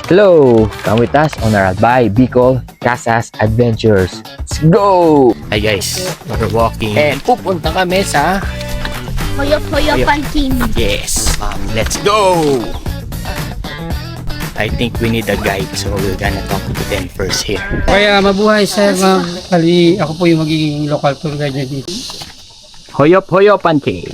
Hello! Come with us on our Albay Bicol Casas Adventures. Let's go! Hi guys, we're walking and pupunta kami sa Hoyop-hoyopan team. Yes! Let's go! I think we need a guide, so we're gonna talk to them first here. Kaya mabuhay sir, ma'am. Kali ako po yung magiging local tour guide dito. Hoyop-hoyopan cave.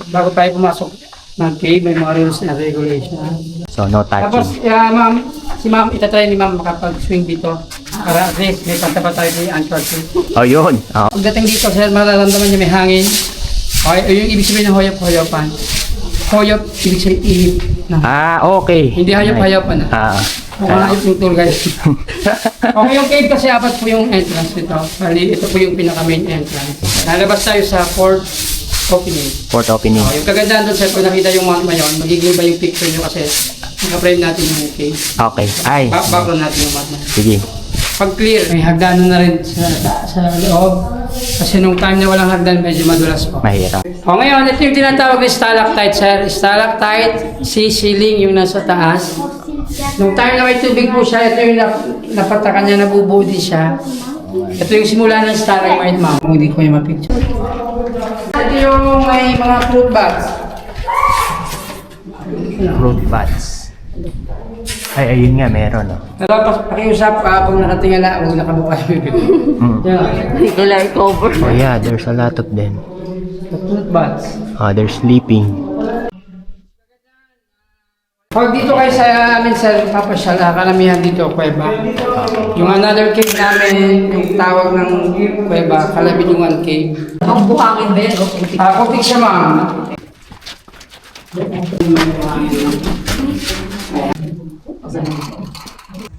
Bago tayo pumasok ng cave, may mga rules and regulations. So no Tapos, touching. ma'am, si ma'am, itatry ni ma'am makapag-swing dito. Para at least may pantapat tayo sa anchor tree. Oh yun! Oh. Pagdating dito sir, mararamdaman niyo may hangin. Okay, yung ibig sabihin ng hoyop-hoyopan. Hoyop, ibig sabihin ihip. Okay. Hindi hayop-hayopan na. Hayop yung tour guide. Okay, yung cave kasi apat po yung entrance nito. Bali, ito po yung pinaka-main entrance. Lalabas tayo sa fourth opening. Port opening. Yung kagandahan doon, sir, kung nakita yung mount mayon, magiging ba yung picture nyo kasi naka-frame natin yung cave. Okay. Ay. Background natin yung mount mayon. Sige. Pag clear, may hagdanan na rin sa loob. Kasi nung time na walang hagdan, medyo madulas po. Mahirap. O ngayon, ito yung tinatawag na stalactite, sir. Stalactite, ceiling yung nasa taas. Nung time na may tubig po siya, ito yung napatakan niya, nabubuo din siya. Ito yung simula ng stalagmite, ma'am. Kung hindi ko yung mapicture. Ito yung may mga fruit bags. Fruit bats. Ay, ayun nga, meron. Oh. Pero pakiusap, pag nakatingala, huwag nakabuka yung bibig. Yeah. Kulay cover. Oh yeah, there's a lot of them. The fruit bags. They're sleeping. Pag dito kayo sa amin sa papasyala, karamihan dito, kuweba. Yung another cave namin, yung tawag ng kuweba, Kalabidungan Cave. Ang buhangin din. Putik siya, ma'am.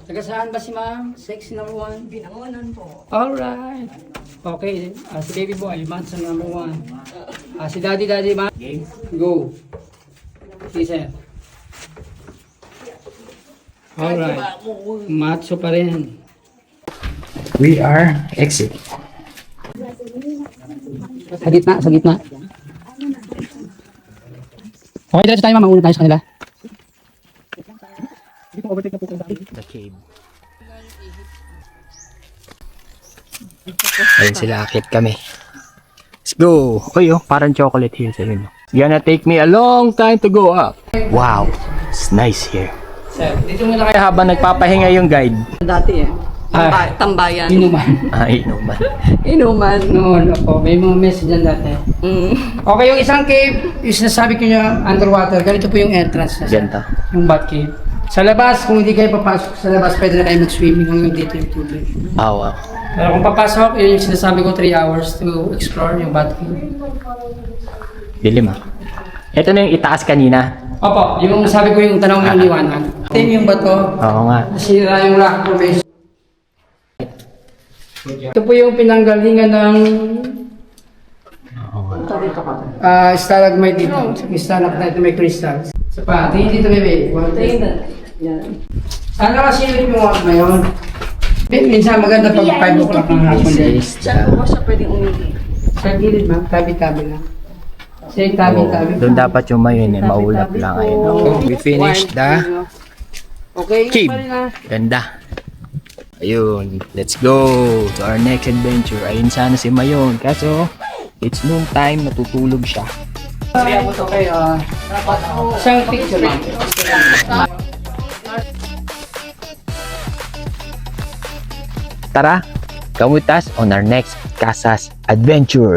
Taga saan ba si ma'am? Sexy number 1? Binangonan po. Alright. Okay, si baby boy, Manson number 1. Si daddy, ma. Go. Si sir. Alright. Macho pa rin. We are exit. Sa gitna, sa gitna. Okay, diretso tayo, mauna tayo sa kanila. The cave. Ayun sila, akit kami. Let's go! Uy, parang chocolate hills. Ayun. It's gonna take me a long time to go up. Wow! It's nice here. Sir, dito muna kayo. Kaya habang nagpapahinga yung guide, Dati eh. Tambayan. Inuman. inuman. Inuman. Noon ako, may mga message dyan dati. Okay, yung isang cave, yung sinasabi ko nyo, underwater, ganito po yung entrance. Ganda. Yung bat cave. Sa labas, kung hindi kayo papasok sa labas, pwede na kayo mag-swimming hanggang dito yung tubig. Wow. Pero kung papasok, yun yung sinasabi ko 3 hours to explore yung bat cave. Dilim ah. Ito na yung itaas kanina. Opo, yung sabi ko yung tanong yung liwanag. Ito yung bato, Oo nga. nasira yung rock formation. Ito po yung pinanggalingan ng stalagmite dito. Stalactite na may crystals. Isa pa, tingin dito bebe. Yan. Ano kasi yung mga ngayon? Minsan maganda pag 5 o'clock ng hapon din. Saan po ba siya pwedeng umili? Sa gilid ma, tabi-tabi lang. Say tabi-tabi. Doon dapat yung mayon maulap lang. Ayun. We finished the Okay, cave. pa rin ah. Ganda. Ayun, let's go to our next adventure. Ayun sana si Mayon. Kaso, it's noon time, natutulog siya. Kaya mo to kay isang picture lang. Tara, come with us on our next Casas Adventure.